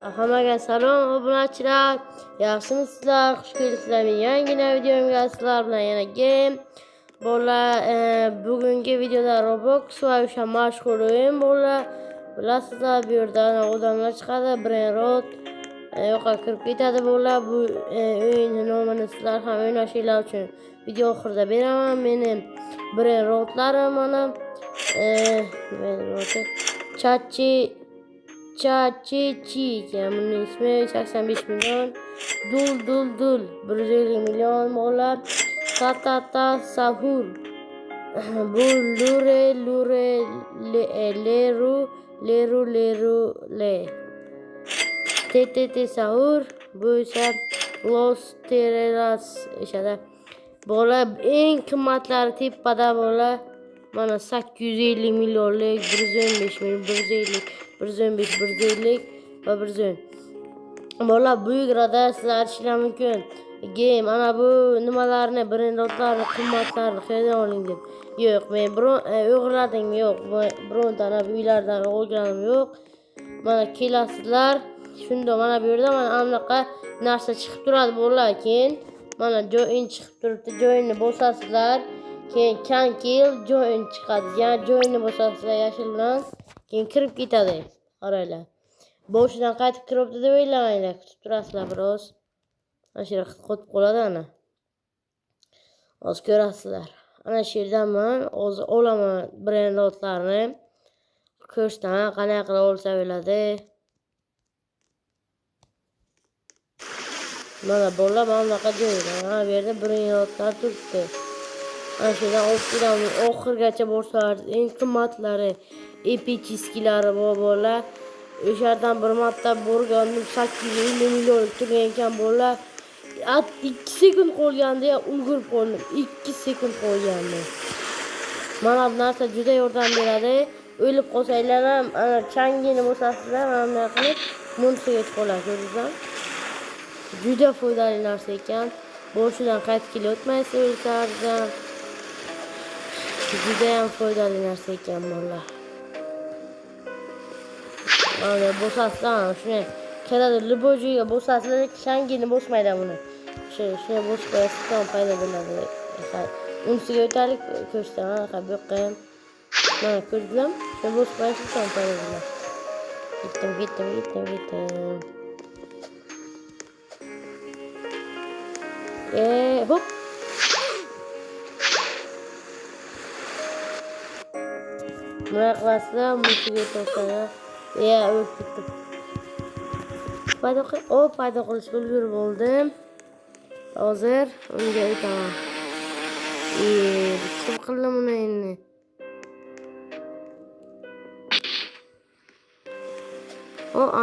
Hammaga salom obunachilar. Yaxshimisizlar? Xush kelibsizlar mening yangina videomga. Sizlar bilan yana game. Bolalar, bugungi videoda Roblox va o'sha mashhur o'yin bolalar. Bilasizlar, bu yerda odamlar chiqadi, Brain Rot yo'qqa kirib ketadi bolalar. Bu o'yinni nomini sizlar ham o'ynashinglar uchun video oxirida beraman. Mening Brain Rotlarim mana Chachi bunun ismi 85 milyon. Dul 150 milyon bolalar. Tatata sahur bu le TTT sahur bu ise Los Tereras ishada bolalar eng qimmatlari tepada bolalar. Mana 850 milyonlik, 115 milyon, 115 va 110. Bolalar buyuk rada sizlar ishlar mumkin. Game ana bu nimalarni, brendlarni, qimmatlarni qayerdan oling deb. Yo'q, men o'g'irladim, yo'q. Birontadan uylardan olganim yo'q. Mana kelasizlar. Shunda mana bu yerda mana anaqa narsa chiqib turadi bolalar. Keyin mana join chiqib turibdi. Joinni bosasizlar. Keyin cancel join chiqadi. Ya'ni joinni bosasizlar yashil bilan. Keyin kirib ketadi. Qaranglar. Boshidan qaytib kiribdi deb o'ylamanglar. Kutib turasizlar biroz. Ana shu yerda qotib qoladi ana. Hozir ko'rasizlar. Ana shu yerdaman, hozir olaman brendlarni. Ko'rsam qanaqa qilib olsa bo'ladi. Mana bolalar mana bunaqa joyda. Mana bu yerda brendlar turibdi. Ana shu yerdan olib kelamiz. Oxirgacha borsalar eng qimmatlari, epichiskilari bor bolalar. O'shadan bir marta borgandim, 850 milyon turgan ekan bolalar. 2 sekund qolganda ulgurib qoldim. 2 sekund qolganda. Mana bu narsa juda yordam beradi. O'lib qolsanglar ham ana changini bosasizlar, mana bunday qilib munsiga yetib qolasizlar. Juda foydali narsa ekan. Boshidan qaytib kelayotmaysiz o'lsanglar. Juda ham foydali narsa ekan bolalar. Mana bosasizlar, shuni keladi libojiga bosasizlar, changini bosmaydi buni. Shuni bosib qo'yasizlar, paydo bo'ladi. Unsiga o'talik ko'rsam, qanaqa bu yoqqa ham. Mana ko'rdingizmi? Shuni bosib qo'yasizlar, paydo bo'ladi. Ketdim. Hop. Buna qilasizlar, unsiga o'tasizlar. O'lib ketdim. Paydo qilishga ulgurib oldim. Hozir unga o'taman. Kim qildi buni endi?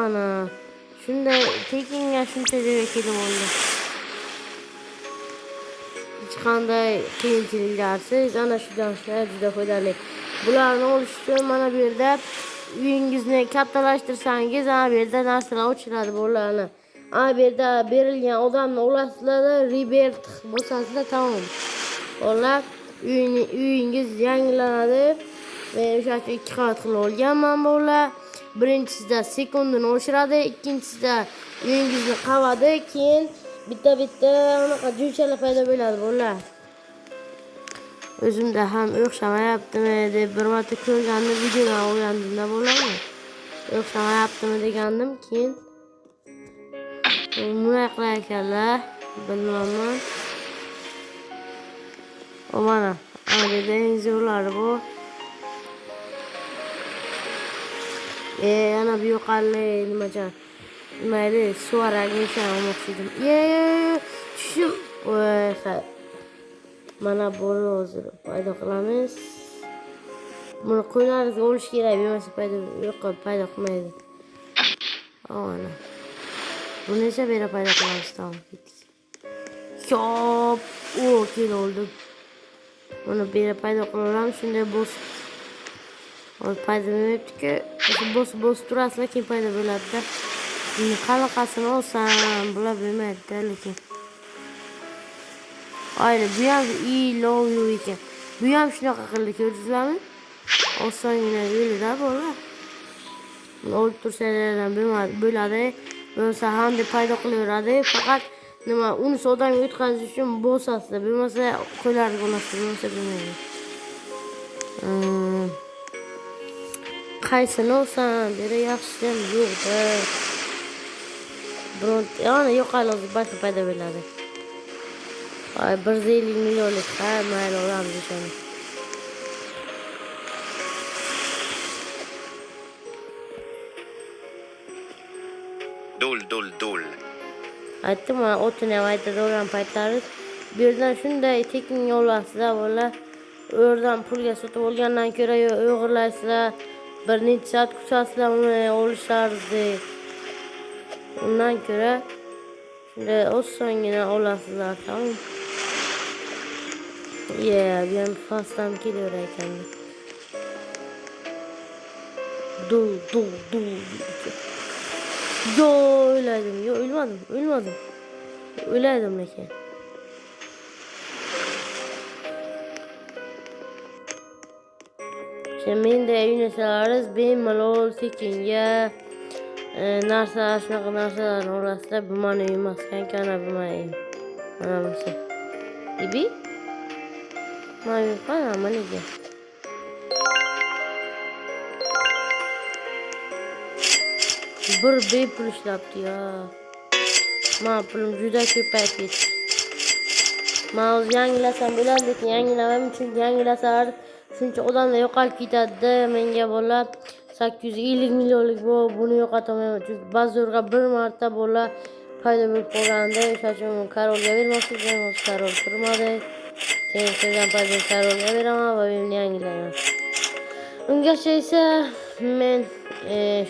Ana. Shunday tekinga shuncha joyga kelib oldim. Hech qanday qiyinchiliklarsiz ana shu darslar juda foydali. Bularni olish uchun mana bu yerda uyingizni kattalashtirsangiz, ana bu yerda narsalar ochiladi bolalarni. Ana bu yerda berilgan odamni olasizlar, rebirth bosasizlar, tamom. Bolalar uyingiz yangilanadi. Men o'sha 2 qavat qilib olganman bolalar. Birinchisida sekundini oshiradi, ikkinchisida uyingizni qavadi, keyin bitta unaqa jo'chalar paydo bo'ladi bolalar. O'zimda ham o'xshamayaptimi deb bir marta ko'rgandim, videodan olgandimda bo'larmi? O'xshamayaptimi degandim, keyin bunday qilar ekanlar, bilmayman. Mana yerda eng zo'rlari bor. Ana bu yoqali nimacha? Nima edi? Suvarak nishon olmoqchi edim. Tushim. Mana buni hozir paydo qilamiz. Buni qo'ylaringizga olish kerak, bo'lmasa paydo qilmaydi. Ana. Buni esa bera paydo qilamiz, tamom. Chop. Kelib oldim. Buni bera paydo qilamiz, shunday bosib. Hozir paydo bo'lmayapti-ku. Bosib turasizlar, keyin paydo bo'ladi-da. Buni qanaqasini olsam, bular bo'lmaydi-da, lekin. Ayni bu ham iloviy ekan. Bu ham shunaqa qildi, ko'rdingizlarmi? Osongina yo'lida bolalar. o'ltirsalar bo'ladi. Bo'lmasa ham deb paydo qilaveradi. Faqat nima uni odamga o'tkazish uchun bosasiz. Bo'lmasa qo'ylarga olasiz. Bo'lmasa bilmayman. Qaysini olsam, biri yaxshimi yo'qda. Biron yana yo'qol hozir boshqa paydo bo'ladi. 150 millionlik mayli olamiz o'shani. Dul. Aytdim mana o'tini ham aytib olgan paytlari bu yerdan shunday tekin olasizlar bola. U yerdan pulga sotib olgandan ko'ra o'g'irlaysizlar. Bir necha soat kutasizlar uni olishlaringizni. Undan ko'ra shunday osongina olasizlar, tamam. Bu ham fastam kelaver ekan. Dul. Yo o'yladim, o'lmadim. O'yladim lekin. Menda yunesalariz bemalol tekinga narsalar shunaqa narsalarni olasizlar. Bu mani emas kankana bu mani. Mana bunisi. Ibi? Mana qana maniga. Bir bepul ishlabdi ya. Men pulim juda ko'payib ketdi. Men o'z yangilasam bo'ladi, lekin yangilamam chunki yangilasalar shuncha odamlar yo'qolib ketadi. Menga bo'lib 850 millionlik bu buni yo'qotaman chunki ba'zilariga bir marta bo'lib paydo bo'lib qolganda, o'sha uchun Karolga bermoqchiman, Karol turmadi. Keyin sizdan paydo Karolga beraman va meni yangilayman. Ungacha esa men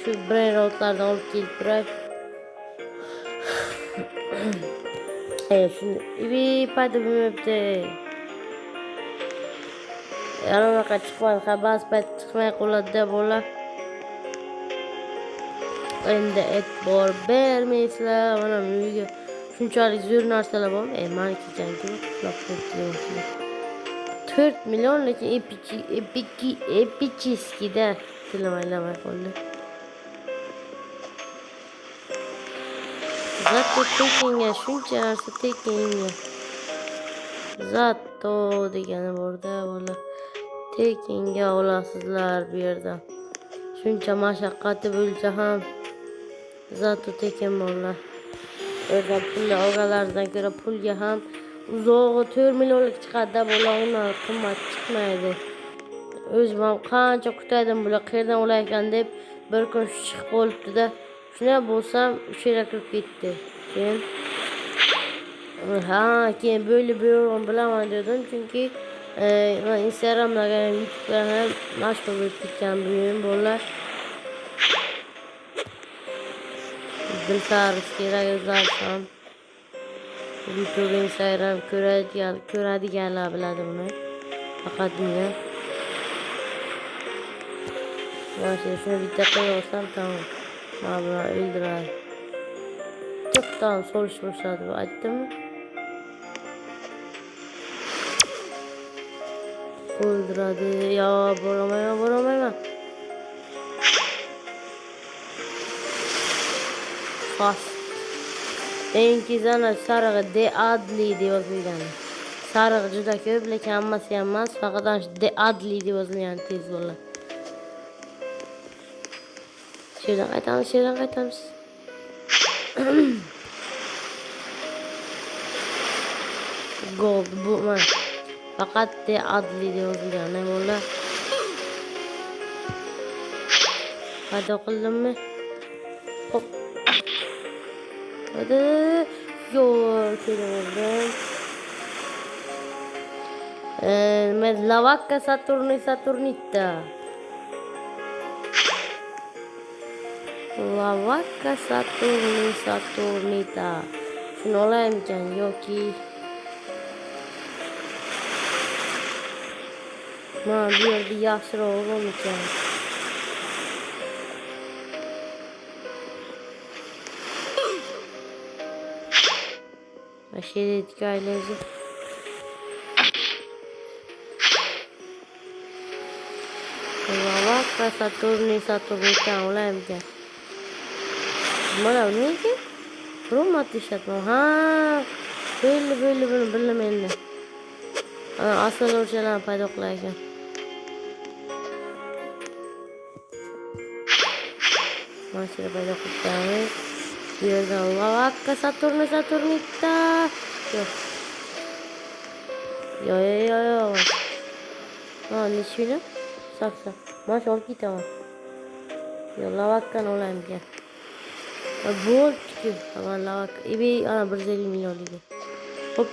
shu brain rotlardan olib kelib turay. Shuni paydo bo'libdi. Anaqa chiqmadi, ba'zi payt chiqmay qoladi bola. Endi e'tibor bermaysizlar. Mana uyga shunchalik zo'r narsalar bor. Mani kechanki uxlab ketdim. 4 million lekin epichiskida tilamaylamay qoldi. Zato tekinga shuncha narsa tekinga. Zato degani borda bola. Tekinga olasizlar bu yerda. Shuncha mashaqqati bo'lsa ham zato tekin borlar. O'rda pulni olganlardan ko'ra pulga ham uzog'i 4 millionlik chiqadi bola, undan qimmat chiqmaydi. O'zim ham qancha kutaydim bular qayerdan olaykan deb bir kun chiqib qolibdi-da. Shuna bo'lsam o'sha yerga kirib ketdi. Keyin bo'lib bilaman dedim chunki men Instagram'dagi YouTube'dan ham mashhur bo'lib ketgan buyum bolalar. Bilsangiz kerak o'zlarsam. YouTube, Instagram ko'radiganlar biladi buni. Faqat men. Shuni bitta qo'yib tamam. Mana buni o'ldiradi. To'xtam solish boshladi, aytdimmi? O'ldiradi. Yo, boramayman. Fast. Enkizana sarig'i Deadly deb yozilgan. Sarig'i juda ko'p, lekin hammasi ham emas, faqat Deadly deb yozilgan tez bo'ladi. Şuradan qaytamiz. Gold bu man. Faqat Deadly deb yozilgan. Ne bo'ldi? Paydo qildimmi? Hop. Hadi. Yo, keldim. Men Lavacca Saturnita. Lavacca Saturnita. Shuni olaymikan yoki mana bu yerda yaxshiroq bo'lmikan? Mashiretga aylanib Lavacca Lavakka Saturnitdan olaymikan. Mana nega? Romat ishlatma. Ha, bo'ldi buni bildim endi. Asl o'shalarni paydo qilar ekan. Mashinani paydo qilamiz. Bu yerdan Lavakka Saturnita. Yo'q. Ha, nechini? Saksa. Mana olib ketaman. Yo, Lavakkani olaymikan. Bo'ldi-ku. Mana Lavakka. Ana 150 millionligi. Hop.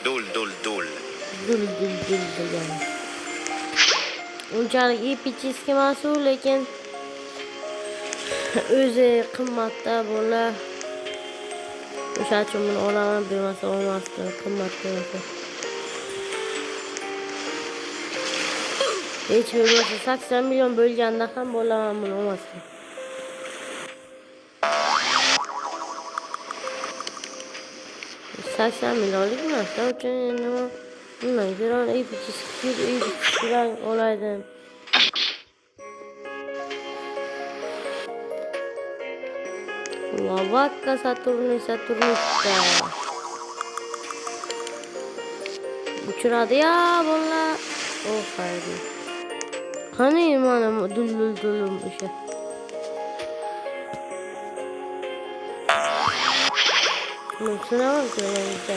Dul. Dul degan. Unchalik epichiski mas'ul, lekin o'zi qimmatda bo'lar. O'sha uchun buni olaman, bo'lmasa olmasdim, qimmat bo'lsa. Hech bo'lmasa 80 million bo'lganda ham bo'laman buni olmasdim. $80 millionlik narsa uchun nima? Bilmayman, epichiskidan olaydim. Lavakka Saturnita. Uchradi ya bolalar. Oh, haydi. Qani mana dul o'sha. Sunavam kelmoqda.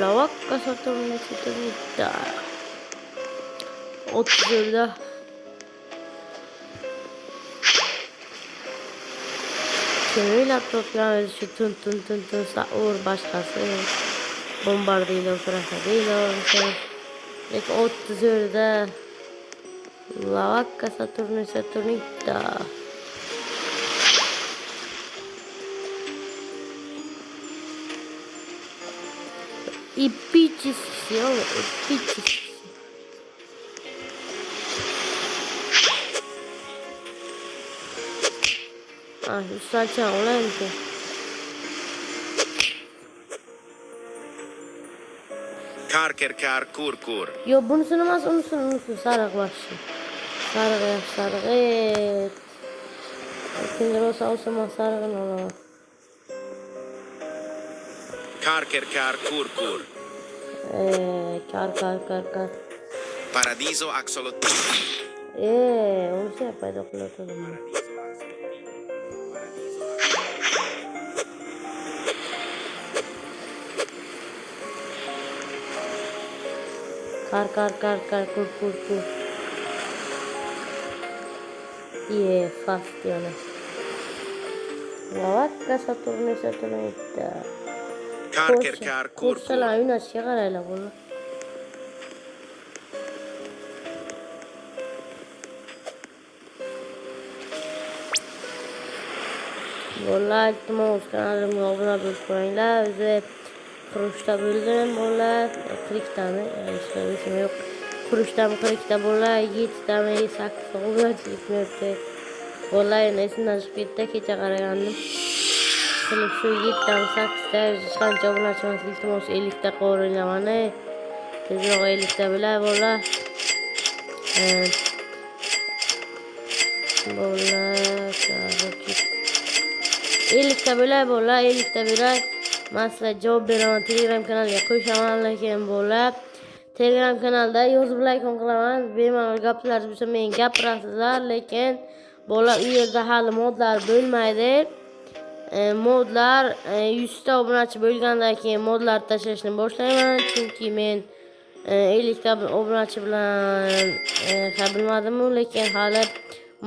Lavakka Saturnita. 30'da. O'ylab topganmiz shu tun Saur boshqasi. Bombardilo Krokodilo. Lekin 30'da. Lavakka Saturnita. Эпический. Üstelken olayım ki. Kur. Yo, bunusunu emas, unusunu. Sarık başlı. Sarık. Evet. Kimdir olsa sarıkın olamaz. Kur. Kar. Paradiso axolotl. Onu şey yapaydı okulatalım. Kar, kur. Fast yani. Lavakka Saturnita. Kur. Kursala una sigarayla bunu. Vallahi iltimos kanalimga obuna bo'lib qo'yinglar. O'zi Qurushda bo'ldim, vallahi 40 tani, hech yo'q. Qurushdan 40 ta bo'lar, 7 tami, 8 ta o'g'ilchilikni. Vallahi esimdan chiqib ketdi, kecha qaragandim. Qilib shu 7 ta 8 ta qancha obunachimas, iltimos 50 ta qo'ringlar mana. Tezroq 50 ta bo'lar, vallahi. Ellikta bo'lay. Masla javob beraman, Telegram kanaliga qo'shaman, lekin bo'lib Telegram kanalda yozib like qilaman. Bemalol gaplar bo'lsa men gapirasizlar, lekin bo'lar u yerda hali modlar bo'lmaydi. Modlar 100 ta obunachi bo'lgandan keyin modlar tashlashni boshlayman, chunki men 50 ta obunachi bilan bilmadim, lekin hali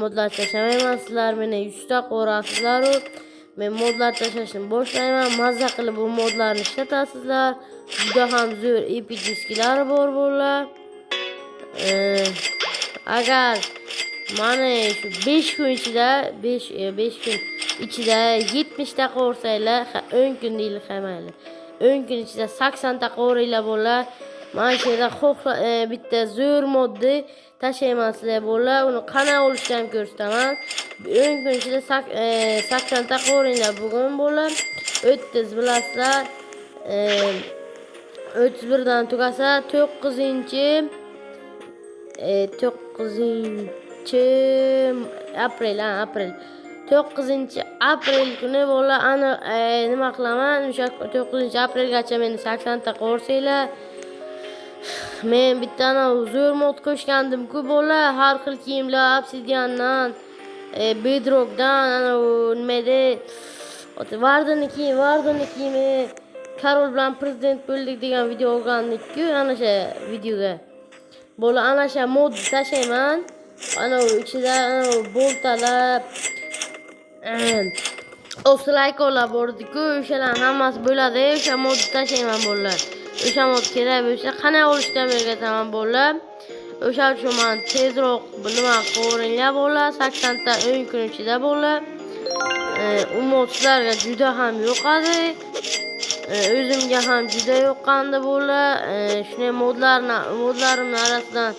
modlar tashlamayman. Sizlar meni 100 ta qo'rasizlar. Men modlar tashlashni boshlayman. Mazza qilib bu modlarni ishlatasizlar. Juda ham zo'r epichiskilari bor bo'ladi. Agar mana shu 5 kun ichida 70 ta qo'rsanglar, 10 kun deylik hamayli. 10 kun ichida 80 ta qo'ringlar bo'ladi. Mana shu yerda bitta zo'r modni tashlaymasizlar bo'llar. Uni qanday olishni ham ko'rsataman. O'n kun ichida 80 ta qo'ringlar bugun bo'llar. 30 bilasizlar. 31 dan tugasa 9-aprel 9-aprel kuni bo'llar. Ana nima qilaman? O'sha 9-aprelgacha meni 80 ta qo'rsanglar. Men bittani zo'r mod qo'shgandim-ku bo'llar. Har xil kiyimlar obsidiandan, bedrockdan, ana nimada Vardani kiyimi Karol bilan prezident bo'ldik degan video olgandik-ku, ana o'sha videoga. Bo'llar ana o'sha mod tashlayman. Ana ichida boltalar, oslaykolar bordi-ku, o'shalar hammasi bo'ladi. O'sha modni tashlayman bo'llar. O'sha mod kerak bo'lsa qanday olishdan o'rgataman bo'llar. O'sha uchun men tezroq nima qo'ringlar bo'llar. 80 ta 10 kun ichida bo'llar. U mod sizlarga juda ham yoqadi. O'zimga ham juda yoqqandi bo'llar. Shunday modlarimni arasidan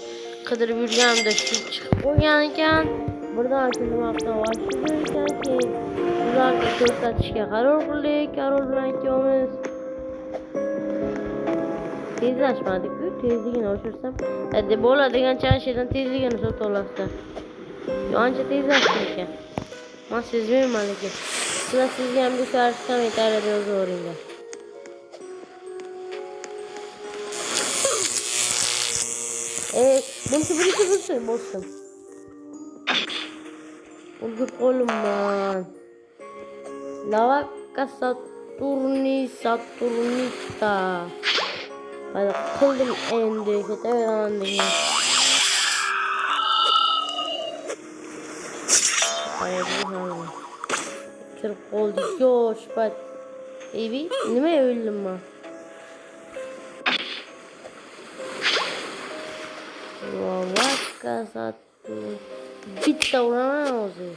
qidirib yurganimda shu chiqib qo'ygan ekan. Birdan nima qilsam ekan, keyin ularni ko'rsatishga qaror qildik. Karol bilan ikkovimiz tezlashmadik-ku, tezligini oshirsam, deb bo'ladigan chanshidan tezligini sotib olasizlar. Ancha tezlashdi ekan. Men sezmayman lekin. Sizga ham bu safar kommentariyada yozib o'ringlar. Bunisi bo'lsin. Ulgurib qo'limman. Lavaka Saturnita. Hadi qildim endi, ketaveran degan. Kirib qoldik, yosh pat. Ebi, nima o'ldim men? Lavaka Saturn. Bitta uraman o'zi.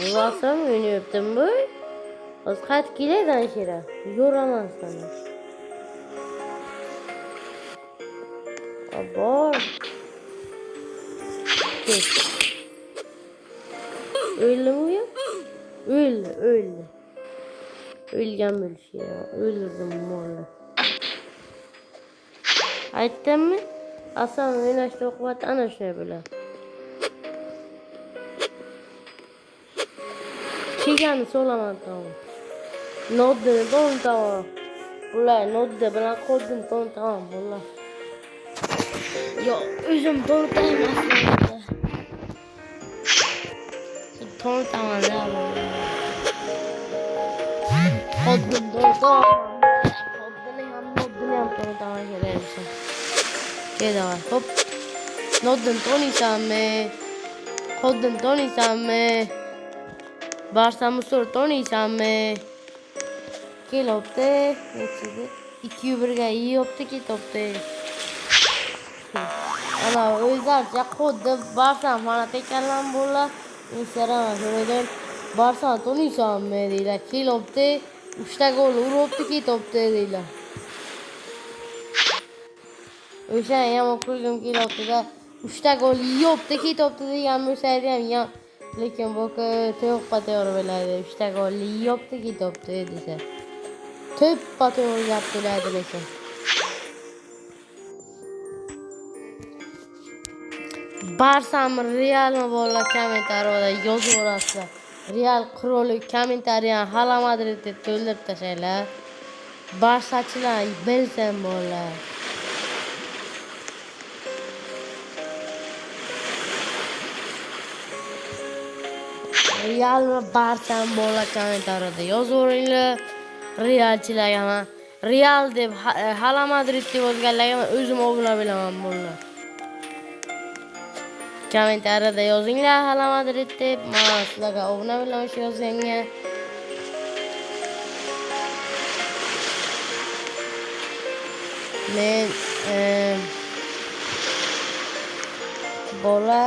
Bulasam o'ynayaptim bu. Biz qaytib keladi anshira. Yo'raman sana. Abor. O'ldimi u? O'ldi. O'lgan bo'lishi ya. O'ldirdim molni. Aytdimmi? Aslan o'ynashda oqibat ana shunday bo'ladi. Chegani solaman tamam. Nodni tamam. Bular nodda bilan qo'ydim tamam bular. Yo, o'zim to'ntayman. To'ntaman da. Qo'ydim to'ntaman. Qo'ydini ham to'ntaman kerak. Keda var. Hop. Nodni to'naysanmi? Barsamni to'naysanmi? Kelibdi. Nechida? 2-1ga yeyapti, ketibdi. Ana o'zlarcha xuddi Barsam fanat ekanlar bo'llar. Instagram so'radim. Barsam to'naysanmi deylar. Kelibdi. 3 ta gol uribdi, ketibdi deylar. O'sha ham o'qilgim kelibdi-da. 3 ta gol yeyapti, ketibdi degan bo'lsaydi ham lekin bu to'ppa to'g'ri bo'ladi. 3 ta gol yeyapti, ketibdi desa. To'ppa to'g'ri gap bo'ladi lekin. Barsam Realmi bo'llar kommentariyada yozib o'rasizlar. Real qiroli kommentariyani Hala Madrid deb to'ldirib tashlaylar. Barsachilar bilsin bo'llar. Realmi Barsam bo'llar kommentariyada yozib o'ringlar. Realchilarga ham Real deb Hala Madrid deb yozganlarga o'zim obuna bilaman bo'llar. Kommentariyada yozinglar Hala Madrid deb, men sizlarga obuna bilan yozganga. Men bola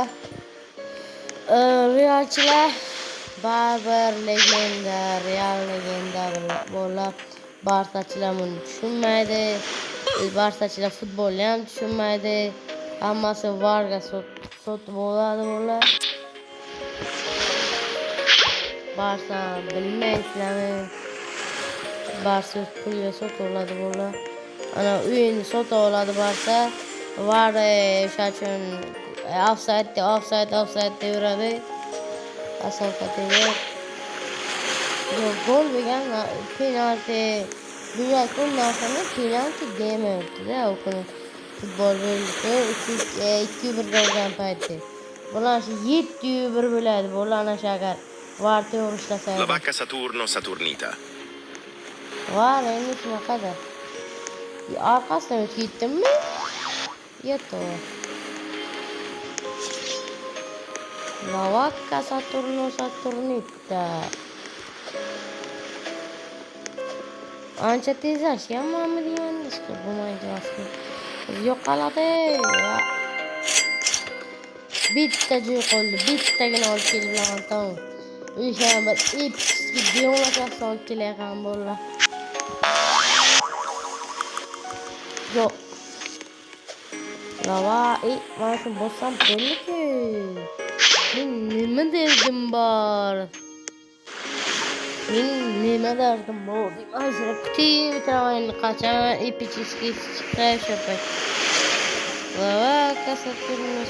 Realchilar baribir legenda, Real legenda bola. Barsachilar buni tushunmaydi. Barsachilar futbolni ham tushunmaydi. Hammasi varga sotib oladi bola. Barsa bilmaysizlarmi? Barsa pulga sotib oladi bola. Ana uyini sotib oladi Barsa. Var o'sha uchun offside yuradi. Asofatiga gol degan penalti bunday kun narsani penalti demayapti-da. U kuni futbol bo'yicha 2-1 bo'lgan paytda. Bular 7-1 bo'ladi. Bular ana shu agar var to'g'ri ishlasa. La vacca Saturno Saturnita. Var endi shunaqada. Orqasidan o'tib ketdimmi? Yo'q. La vacca Saturno Saturnita. Ancha tezlashgan mana degandiz bo'lmaydi aslida. Yo'qoladi. Bitta joy qoldi. Bittagina olib kelib bilaman tamom. O'sha bir epik demoqasi olib kelayotgan bo'ldi. Yo'q. Lava, mana shu bossam bo'ldi-ku. Men nima derdim bor? Men nima derdim bor? Hozir kutib qachon epichskiy chiqib Lava Saturno.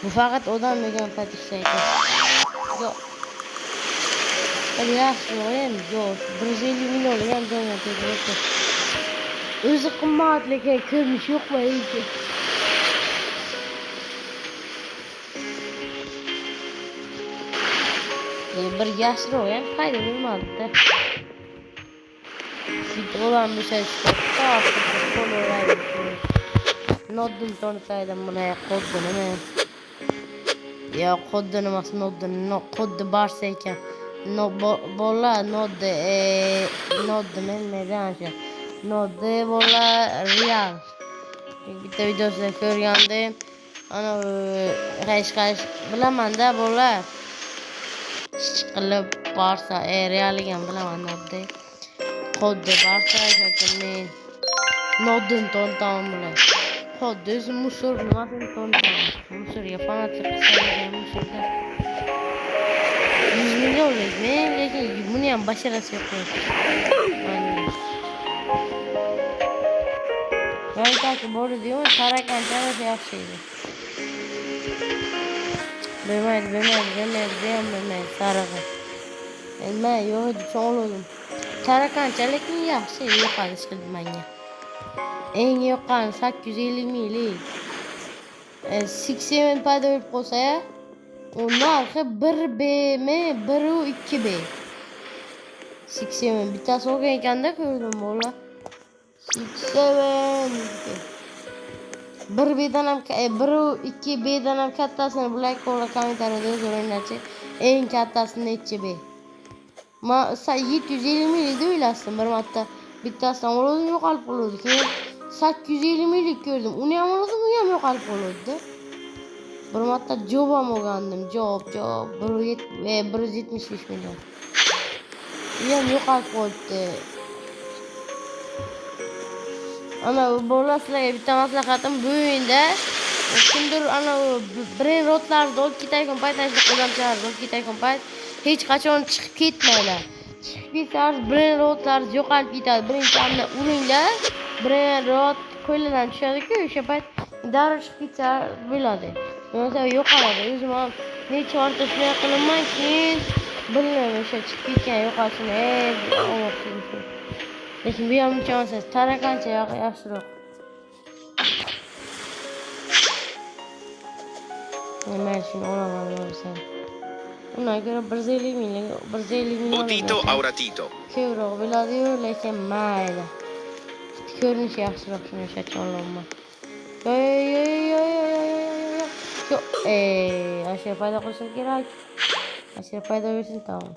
Bu faqat odam degan payt ishlaydi. Yo'q. Yaxshi o'yin yo'q. 150 million ham jo'natadi. O'zi qimmat lekin ko'rinish yo'qmi hech? Bir yaxshiroq ham paydo bo'lmadi-da. Dolan bir şey çıkarttı. Noddun tonutaydım buna koddunu ne? Ya koddunu mas noddunu no koddu barsa ekan. No bola nodde nodde men nedancha. Nodde bola Real. Bitta videosida ko'rgandim. Ana qaysh bilaman-da bola. Qilib barsa Real'gan bilaman nodde. Koddu barsa men noddun tontam bilan. Koddu o'zi musor nimasini tontam. Musorga fanatlik qilsa musorda 100 million lekin buni ham basharasi yo'q. Ben taki bordu diyorum, Tarakan çarası yaxshiydi. Bilmaydi, sarıgı. Men yo'q cho'g'ladim. Tarakanchalik yaxshi yo'qadi qilmanga. Eng yoqqani 850 ming. 87 paydo bo'lib qolsa, u narxi 1B mi, 1 u 2B. 87 bittasi olgan ekanda ko'rdim bola. 87 1 B'dan ham 1 u 2 B'dan ham kattasini Black Hole kommentariyada so'ranglarchi. Eng kattasi nechi B? Men 750 ming deb o'yladim bir marta. Bittasidan oldim yo'qolib qoldi. Keyin 850 minglik ko'rdim. Uni ham oldim, u ham yo'qolib qoldi. Bir marta job ham olgandim. Job 175 million. U ham yo'qolib qoldi. Ana bolaslarga bitta maslahatim bu o'yinda kimdir ana brain rotlarni olib ketayotgan paytda qo'llamchilar olib ketayotgan payt hech qachon chiqib ketmanglar. Chiqib ketsangiz brain rotlar yo'qolib ketadi. Birinchi hamda uringlar brain rot qo'llardan tushadi-ku, o'sha payt darrov chiqib ketsa bo'ladi. Yo'qsa yo'qoladi. O'zim ham necha marta shunday qilaman, keyin bilmayman o'sha chiqib ketgan yo'qolishini. Lekin bu ham imkonsiz. Tarakancha yaxshiroq. Men shuni olaman bo'lsam. Undan ko'ra 150 ming. Otito Auratito. Ko'proq bo'ladi-yu, lekin mayli. Ko'rinish yaxshiroq shuni olaman. Asha paydo qilishim kerak. Asha paydo bo'lsin tamom.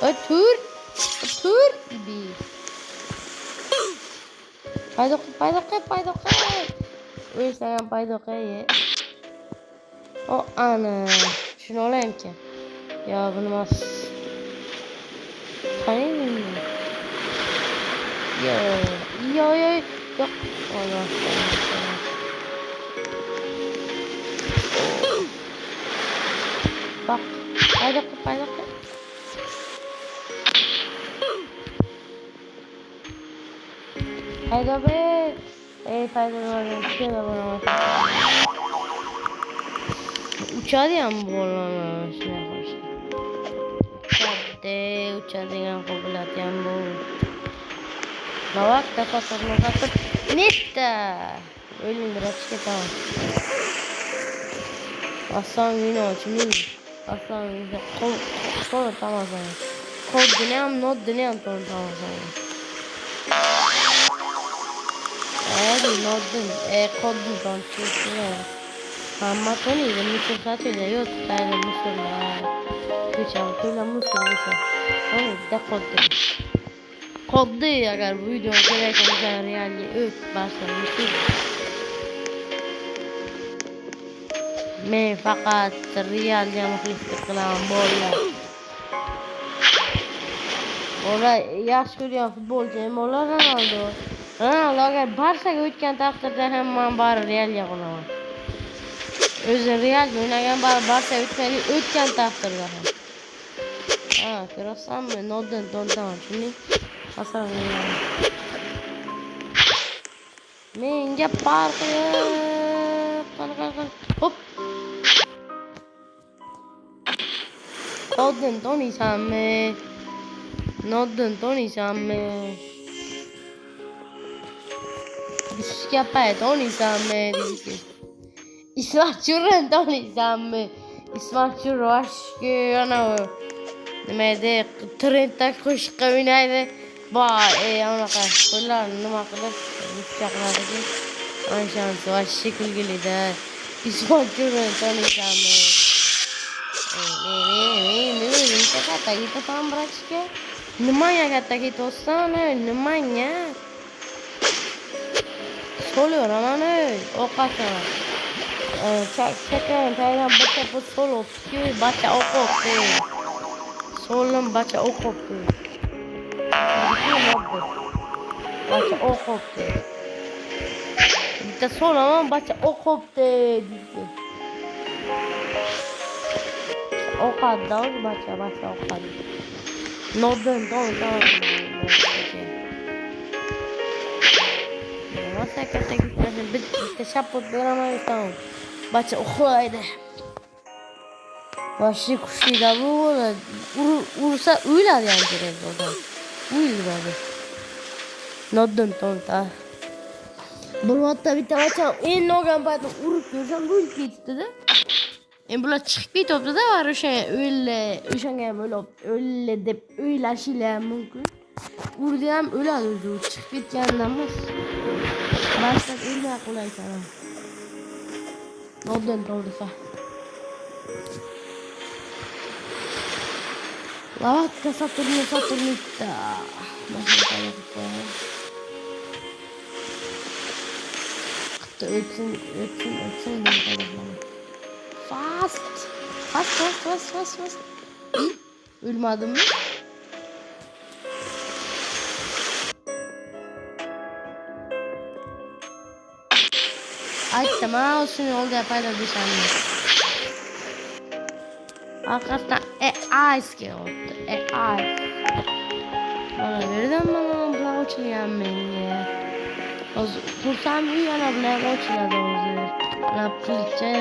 Tur. Tur. Bir. Paydoqqa. O'ylagan paydoqqa ye. O ana. Shuni olaymi-ki? Yo, buni emas. Qani? Yo. Yo'q. Olmaz. Bak. Paydoqqa. Hayda be. Paydoqqa. Uçarıyam bu olanlar. Şuna koşun. Uçarıyam kobulatıyam bu. Bak da fasorunu katıp. Netta. Ölümdür açık tamam. Aslan günü açmayayım. Aslan günü. Kol tamam sana. Kod dinleyem, not dinleyem tamam sana. Not din. Kod din tamam. Ama Tony de Mısır satıyla yok. Yani Mısır'la. Geçen Mısır. Tony de kod din. Kod din agar bu video gereken realli öt başlamıştır. Men fakat realga muxlislik qilaman bolalar. Bola yaxshi ko'rgan futbolchi bola Ronaldo. Ronaldo agar Barsaga o'tgan taqdirda ham men bari Realga qolaman. O'zi Realga o'ynagan bari Barsaga o'tgan taqdirda ham. Ha, ko'rasanmi? Noddan tontaman. Shuni asarim. Menga farqi yo'q. Qani. Hop. Noddan toniysanmi? Skapay toniysanmi? İsmail toniysanmi? İsmail Roşki ana nima edi? Trendda qo'shiqqa o'ynaydi. Anaqa qo'llarni nima qilib chaqiradi. Anshasi va shekilgilida. İsmail toniysanmi? Katta ketasan bratishka. Nimanga katta ketayotsan? Nimanga? So'liraman ovqatni. Chakkan taydan bitta bu so'l o'tdi. Bacha o'qibdi. So'lim bacha o'qibdi. Bacha o'qibdi. Bitta so'laman bacha o'qibdi deydi. Ovqatda bacha ovqat. Noddan tamam. Masa katta gitmesin. Bitta şapot beramayız tamam. Bacha uxlaydi. Vahşi kuşuyla bu olur. Ursa uylar yani direkt oradan. Uylar. Noddan tamam. Bu hatta bitta bacha en nogan payda urib ko'rsam bu ketdi de. Bular chiqib ketibdi-da, va o'shanga bo'lib o'ldi deb o'ylashingiz mumkin. Urdi ham o'ladi o'zi, chiqib ketganidan emas. Basta o'lmay qolaysan. Noddan to'g'risa. Lavakka Saturnita. Ötsin. Fast. Ölmedim mi? Aytdim ha, shuni oldi paydo bo'lsam. Arkadaşlar ice oldu. Ice. Bana nereden bana açılıyor menga. Kursam yana bilan ochiladi o'zi. Mana pulcha.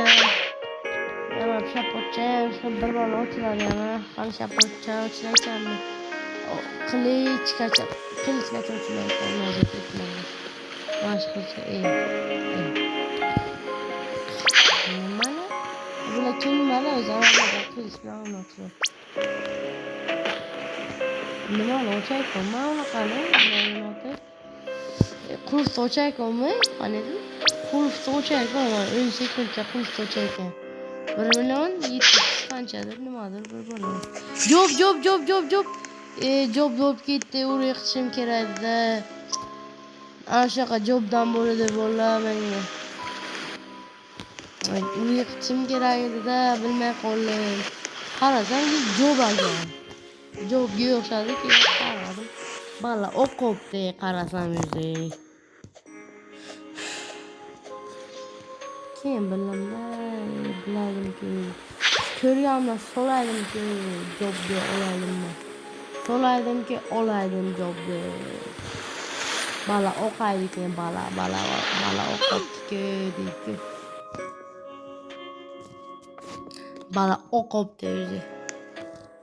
Mana shapotcha, bir bor ochiladi yana. Hali shapotcha ochilaysanmi? Qilichgacha ochiladi. Boshqacha mana bular kim mana o'zi qilich bilan ochiladi. Nima ochayapman? Mana qani? Qulf ochayapmanmi? Qani? Qulf ochayapman. 10 sekundcha qulf ochayapman. 1 million 700 qanchadir nimadir bir bola. Job. job bo'lib ketdi, urug' qilishim kerakda. Ana shunaqa jobdan bo'ladi bolalar menga. Urug' qilishim kerak edi-da, bilmay qoldim. Qarasam, job ekan. Jobga o'xshadi-ku, qaradim. Bala o'qibdi, qarasam o'zi. Keyin biladim-ku. Ko'rganimdan so'laydim-ku, jobga olaylimmi? So'laydim-ki, olaydim jobga. Bala o'qaydi keyin bala o'qibdi-ku, deydi-ku. Bala o'qibdi o'zi.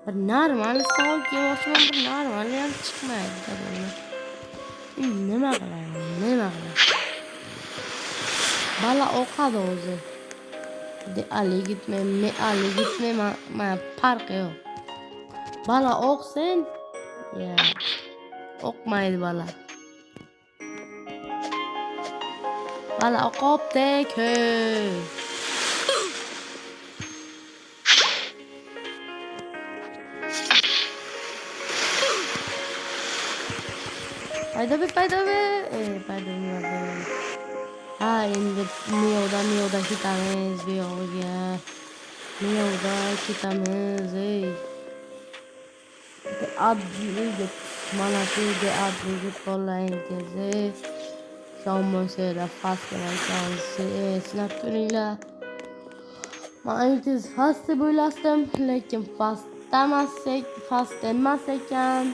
Bir normal savol kelmoqchiman, bir normal ham chiqmaydi buni. Nima qilaman? Bala o'qadi o'zi. Ali gitmayman, farqi yo'q. Bala o'qsin, ya o'qmaydi bala. Bala o'qibdi-ku. Paydabi. Ha, endi miyovda ketamiz bu yog'iga. Miyovda ketamiz, Adliga mana shu adliga qo'llayingiz. Şamosera fast bilan sinab ko'ringlar. Men aytiz fast deb o'ylasdim, lekin fast emas ekan.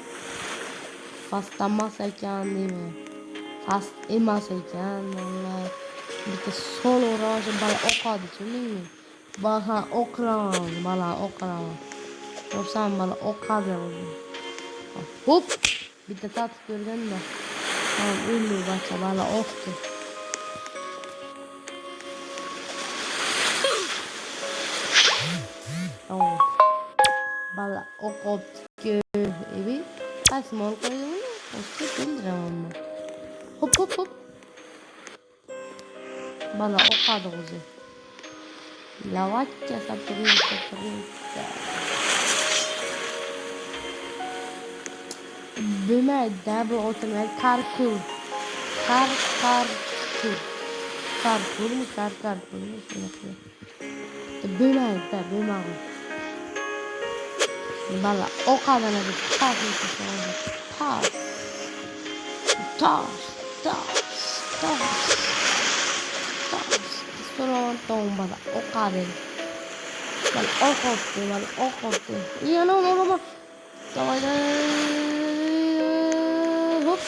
Fast emas ekan, vallahi. Bitta solo roja bala o'qadi, tushundingmi? Bala o'qiraman. Yopsam bala o'qadi o'zi. Hop! Bitta tatib ko'rganda. Tamam, o'ldi bacha bala o'qdi. Tamam. Bala o'qibdi. Ebi, qaysi mol qo'ydimmi? O'sha tundiramanmi? Hop. Bala o'qadi o'zi. Lavachcha Saturnita. Bilmaydi, bu o'tirmaydi. Karkur. Karkurmi? Bilmaydi. Bala o'qadini deb So'raman bala o'qadi. Bala o'qibdi. Yana o'rama. Hop.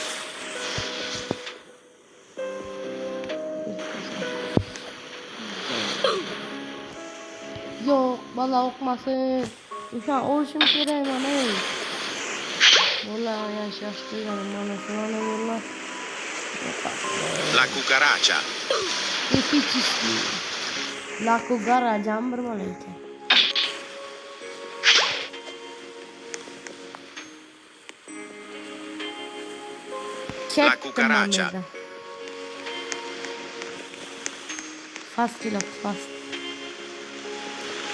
Yo'q, bala o'qmasin. O'sha o'lishim kerak mana. Vallahi yashash deganim mana shuni vallahi. La cucaracha. Epichiski. La cucaracha bir bola ekan. La cucaracha. Fast.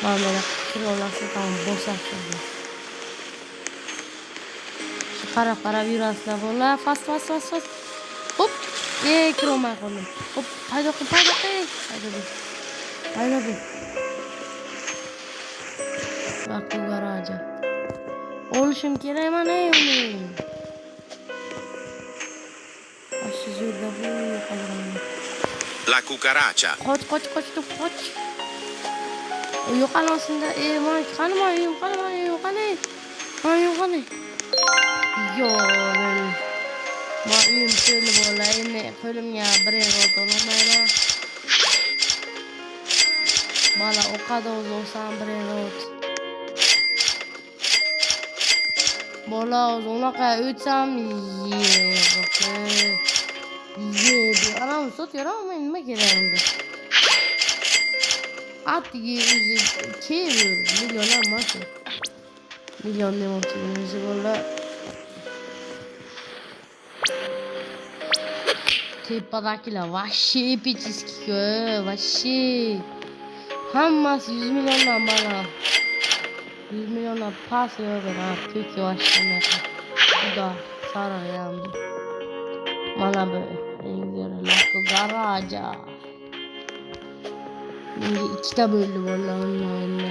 Mana kilolarsa tamam bo'shatdi. Qarab yurasizlar bolalar. Fast. Hop. Kirolmay qoldim. Hop, paydo qil. Vaqti garaja. Olishim kerak mana uni. Ashi zo'rda bu qolgan. La cucaracha. Qoch. Yo'qalasinda, men qani. Men uyim to'lib olaymi? Qo'limga bir erot olmayman. Bala o'qadi o'zim bir erot. Bola unaqa o'tsam, anam sot yaraman, nima kerak unda? Atigi o'zi keyin million emas. Million demoqchiman o'zi bola. Tepadakilar vahşi epichiski, vahşi. Hammasi 100 milliondan bala. 100 milyonlar pas yo'g'ira Türkiye başkanı. Bu da sarayam. Mana bu Laku Garaja. Menga ikkita bo'ldi vallahi onlaynda.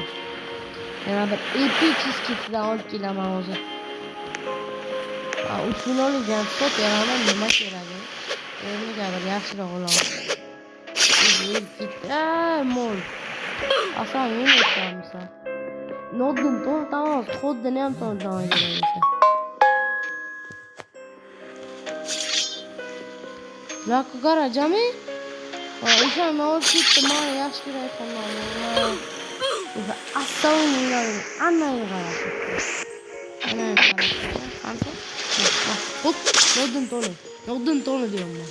Yana bir epic chizkisidan olib kelaman o'zi. Uchun olgan sot yaraman nima keragi? Endi bir yaxshiroq olaman. Mol. Asan yemeyeceğim. Nodun tamam. Kodda ne yaptın daha önce? Laku Garaja mı? İnsan ne oldu gitti bana yaş bir yapamam. Aslan yılanı anlayın Garaja. Anlayın Garaja. Hop Nodun tonu diyorum ben.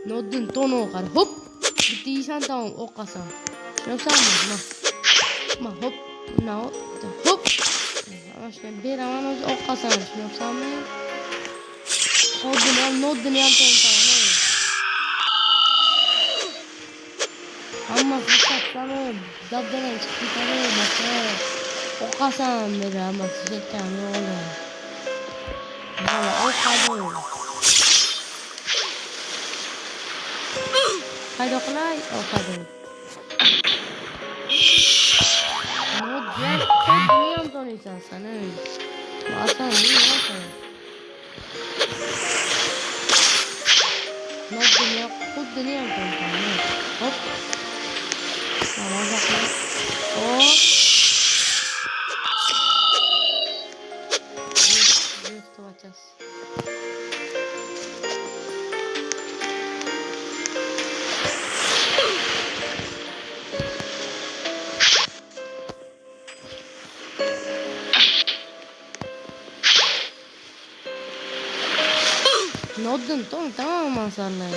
Nodun tonu okar. Hop. Bittiysen tamam okasan. Yoksa mı? Ma hop. Hop. Başka bir aman okasan. Yoksa mı? Nodun yaptım tamam. Ama fırsatları dabdelen çıktıkları bakıyor. Okasan biri ama sıcaktan ne olur. Valla okadı. Haydi okulay okadı. Niye yaptın sen öyle? Asan niye yaptın? Nodun niye yaptın sen? Hop. Tamam bakalım. Hop. Büyük tutacağız. Nodun tamam masallah.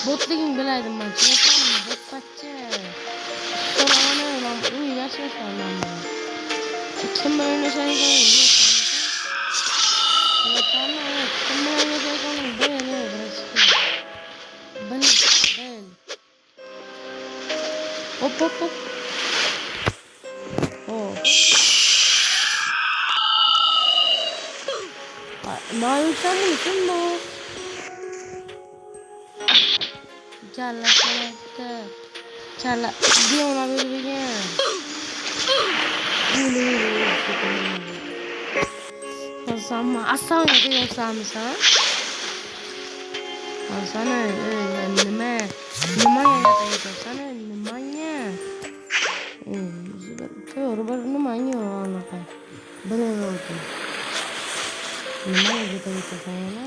Botligin bilaydim ben. Bot kaçacak. Sonra ne lan? Uy yaşasın lan ben. Kim böyle şey koyuyor? Kim böyle şey koyuyor? Böyle bırak. Ben. Hop. Oh. Ne yapıyorsun bu? Chala dia ona berbeda. Sama asal ya sama sana. Sana nima ya sana nimanya. Coba nimanya ana kan. Bener oldu. Nimanya gitu sana.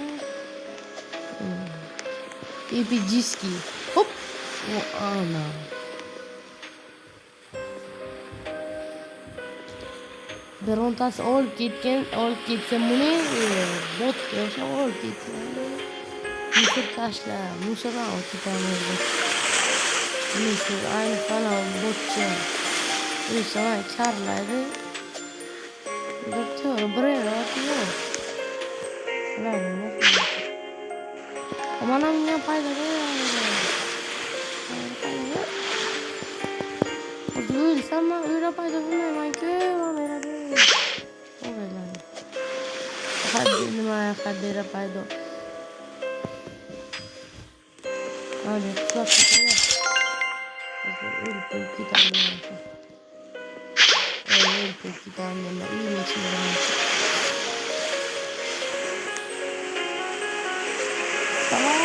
Epijiski. Hop. Oh ana. Berontas all ketken buni bot yo'sha all ketken. Musor tashla, musora o'titamiz. Musor ayni falan botcha. Musor charlaydi. Doktor birayotdi. Ularni mana menga paydo O'zim sama uyda paydo bo'lmayman-ku, beradi. O'g'illar. Hadira paydo. Hadi, çok güzel. Öyle bir tane. İyi geçiyor.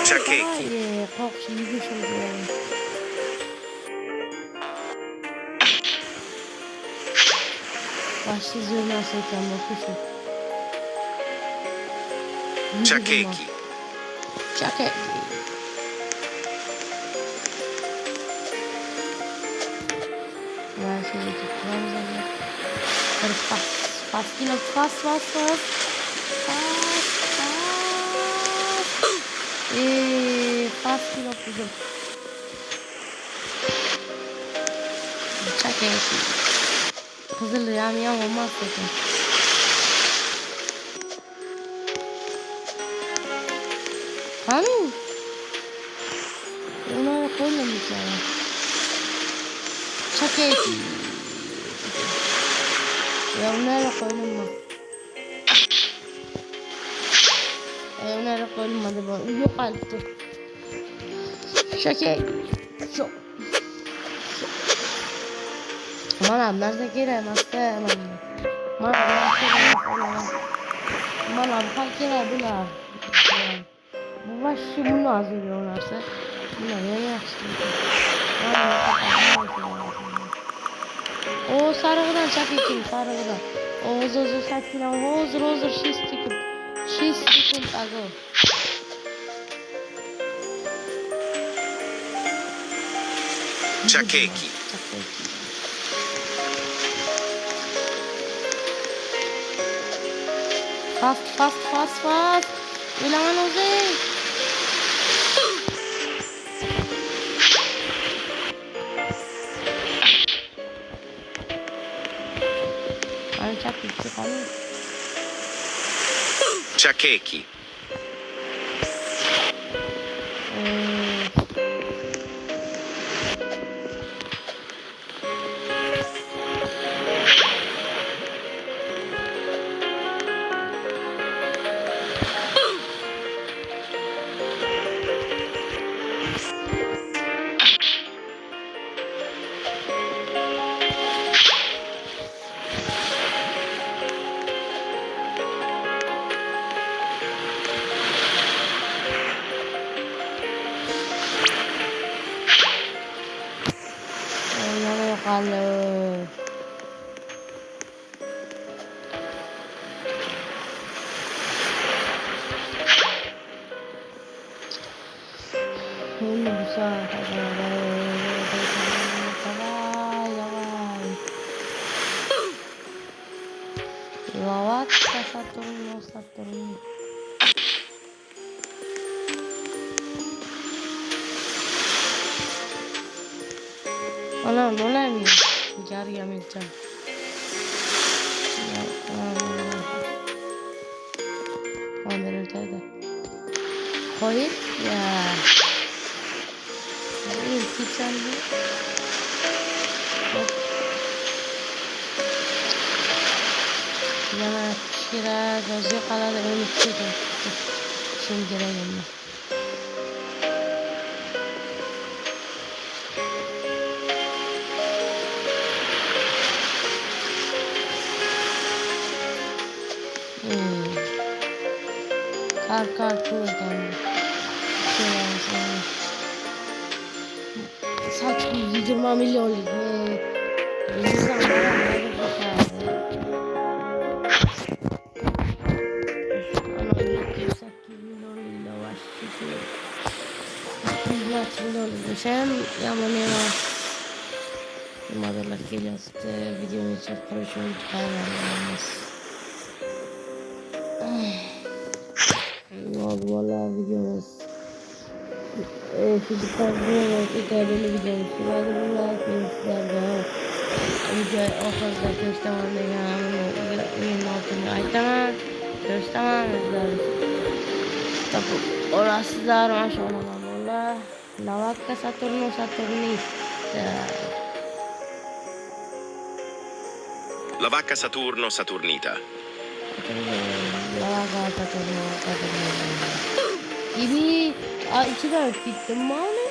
Çakeki. Kalk şimdi şöyle. Başlayacağım nasıl ekran bakıyorsun. Çakeki. Ya şöyle tutacağım zaten. Pas. Fast kilo kuzum. Çak eski. Kızıl yam olmaz dedim. Hani? Ona koymamış yani. Çak eski. Ya onlara koyulma. Onlara koyulmadı bu. Yok artık. Şaka. Çok. Mana nerede girer hasta mana fakire bunlar. Bu baş bunu hazırlıyorlarsa bunlar ne yapsın? O sarıdan çakayım sarıdan. Ozo sakina ozo şistikim ago. Çakeki. Fast. Ulangan Jose. Ancak bitti kali. Çakeki. Kalau ini bisa lawat ke satu Ana nolayım jar yamayacağım. Amir öteydi. Koyut ya. İlk sen de. Yana şira gözü kaladı ölüktüydüm. Şimdi gireyim ben. Kar kuradan. Saç 120 milyonluk. İnsan bana ne bakardı. Ana 8 milyonluk lavaş çıkıyor. 8 milyonluk. Sen yaman yavaş. Madalar geliyor. Videomu çok konuşuyorum. Kaynanamaz. Valla videomuz çocuklar bunu böyle videomuz vardı bunlar sizlerden önce o fazla göstermem yayın altında aytama göstermem tapi orası da maşallah valla Lavacca Saturnita La vacca Saturno Saturnita. Lavacca Saturnita ini içine gittim mani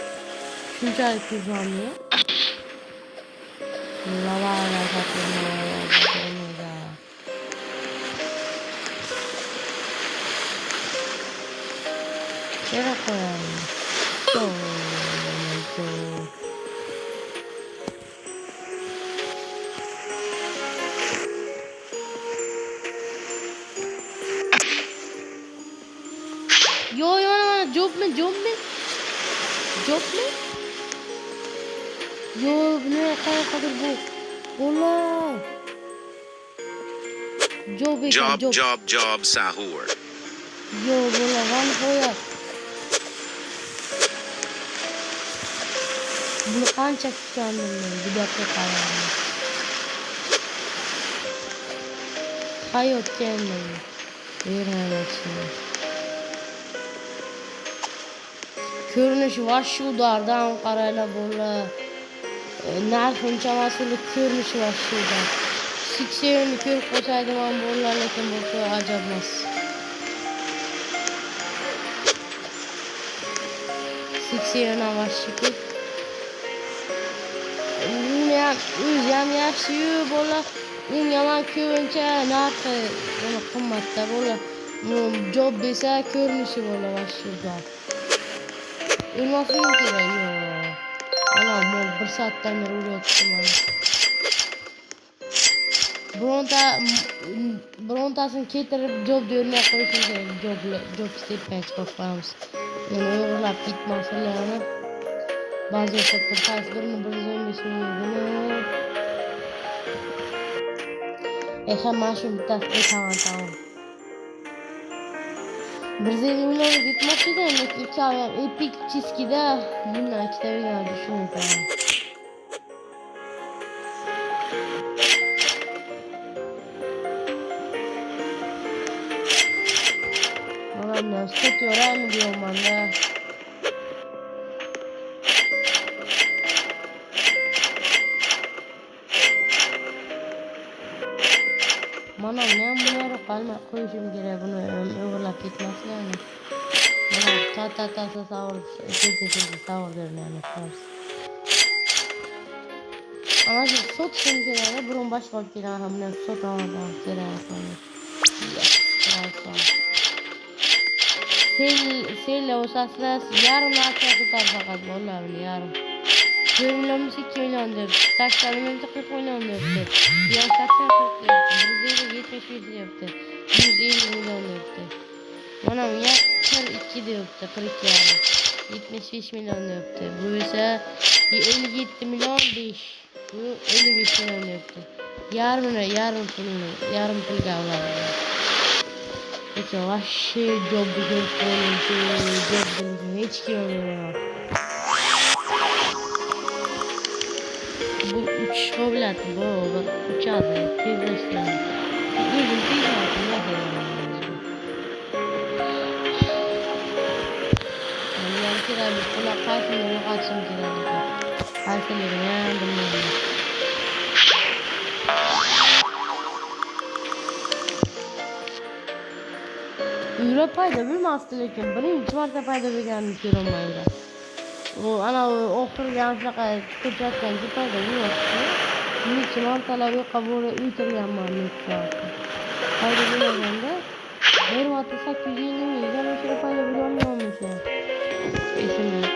şunca kullanıyor Lavacca Saturnita Şöyle koyalım Yo, job में Yo, ne kadar bu? Bola. Job sahur. Yo, bola, van koyar. Bunu qancha kutgandim men, juda qarayman. Hayotga men bermayman. Ko'rinish va shu dardan qaraylar bolalar. Narx uncha mas'ullik ko'rinish va shu dar. Siksiyonni ko'rib qo'ysaydim ham bolalar, lekin bu ajab emas. Siksiyonni avashiki. O'zim yaxshi-yu bolalar. Unga man ko'pincha narxi qimmatda bolalar. Job desa ko'rinishi bolalar shu dar. Ilmasligim kerak, yo'q. Ana men 1 soatdan beri uryapman. Birontasini keltirib job bermay qo'yishim kerak. Job stepga chiqib qolamiz. Yana o'g'irlab ketmasinlar. Ba'zi vaqtda qaysi birini 115 mingni. Mana shu bittasini aytaman. 150 million gitmoqchidan, lekin ham Epic Chiskida bundan ikkita video tushundim. Mana so'tyorami deyapman-da. Mana men bunları qalma qo'yishim kerak, buni o'g'irlab ketmaslarni. Mana ta savur bermayman. Ana shu sotishim kerak, burun boshqa olib kelaman, hamma sotaman kerak. Sel o'saslar yarim narsa tutar faqat bolalarni yarim. 1 million 2 million deb, 80 million 40 million deb. Ya 80 40 deb, 175 deyapti. 150 million deyapti. Mana bu 42 deyapti, 42 yarim. 75 million deyapti. Bu esa 57 million 5. Bu 55 million deyapti. Yarim pulga oladi. Kecha vashshi jobni ko'rib qo'ydim, hech kim yo'q. Bu uchish qobiliyati bor, uchadi, tezlashtiradi. O'zim tezlashtiradi. Men kerak, bular qaysini yo'qotishim kerak. Qaysiligini ham bilmayman. Uylar paydo bo'lmasdi, lekin birinchi marta paydo bo'lganini ko'rolmayman. O ana oxirgi shunaqa ko'rsatgan paydo bo'lmasdi. Necha martalar qabul o'tirganman necha. Paydo bo'lganda bir marta 850 ming yana o'sha paydo bo'lganmish. Esimda.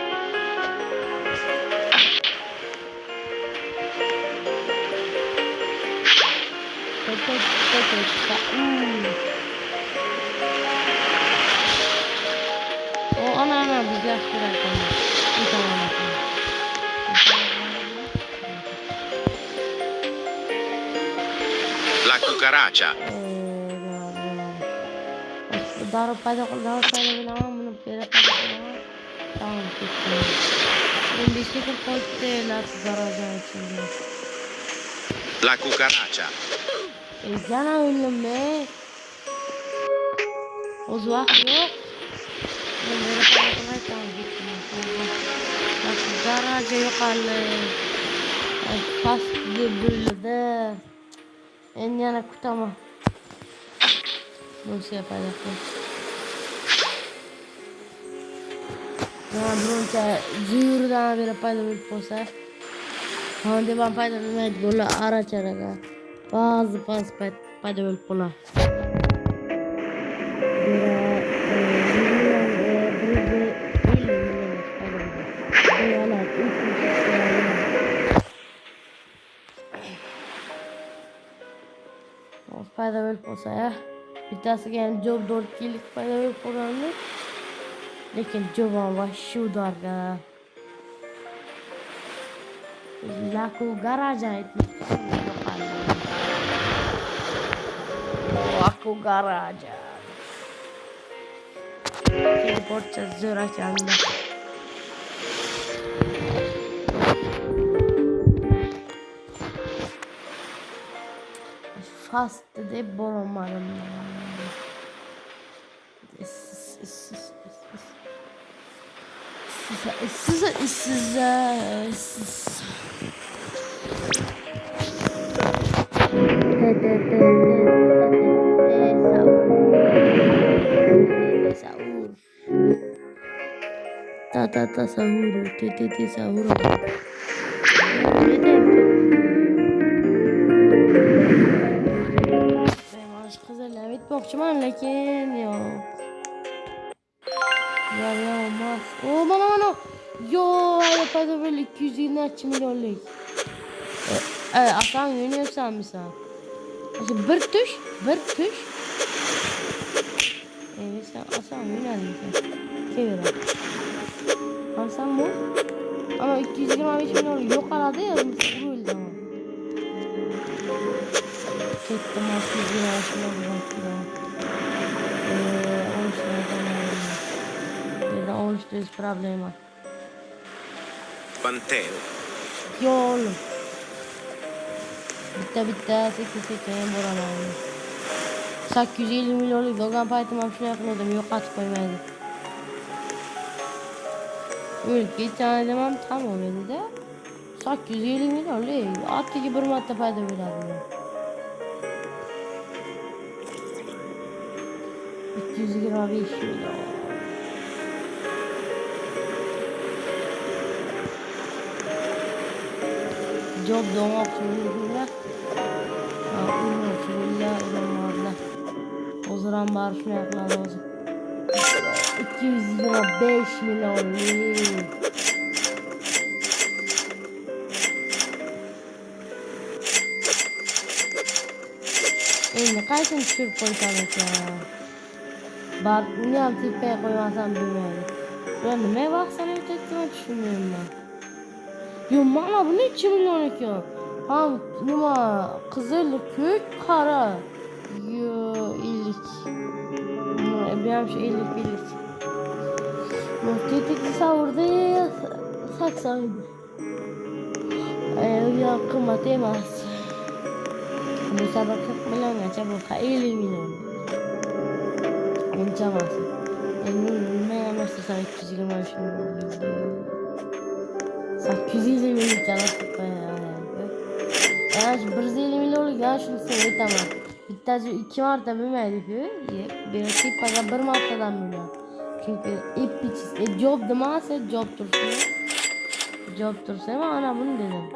Ana biz yaxshi ko'ramiz. La cucaracha. Darı payda bilemem bunu payda bilemem. Tamam kesin. Ben bir şey koydu la cucaracha içinde. La cucaracha. Yana öldüm be. O zaman yok. Ben böyle payda tamam gittim. La cucaracha yok halle. Fast böyle. En yana kutama. Nasıl yapacağız? Ya bunca zürdan bir payda bir posa. Hande ben payda bir bola ara çaraga. Bazı payda bir pola. Payda bir posa ya. Bittasiga ham job 4 yillik paydo bo'lib qolgandi. Lekin job ham shu darga. La cucaracha aytmoqchi. La cucaracha. Porcha zo'r achandi. pastda deb borolmadim. Sahur, sahur. Qizlarni aytmoqchiman, lekin yo'q. Olmaz. Mana. Yo, paydo bir 220 milyonlik. Asan yönüyorsan misal. Bir tuş. Sen asan yönelmişsin. Çevir. Alsam bu. Ama 225 milyon yok aradı ya. Vuruldu ama. Çektim 225 milyon bıraktım. 13 problema. Pantero. Yol. Bitta 8 boraman. 850 milyonlik dogan paytim ham shunday qildim, yo'qotib qo'ymaydi. O'lib ketgan ham tamom edi-da. 850 milyonlik atigi bir marta paydo bo'ladi. 225 milyon. Job doğmoqchilar. O'ziram bari shunday qiladi o'zi. 225 millionlik. Endi qaysini tushirib qo'ysam ekan? Bar uni ham tepaga qo'ymasam bo'lmaydi. Ben nima vaqtini o'tayotganini tushunmayman. Yo, mana bu necha million ekan? Ham nima qizil, ko'k, qora. Yo, 50. Bu ham shu 50. Tetik savurda 80 edi. Ya qimmat emas. Bu sabab 40 milliongacha bu 50 million. Uncha emas. Endi nima ham istasa 225 million. 850 milyon çalası koyardı. Yani 150 milyonluk ya şunu aytaman. Bittasi 2 marta bilmaydi-ku. Bir tipaga 1 martadan biladi. Chunki job demasa job tursin. Job tursa mana buni dedim.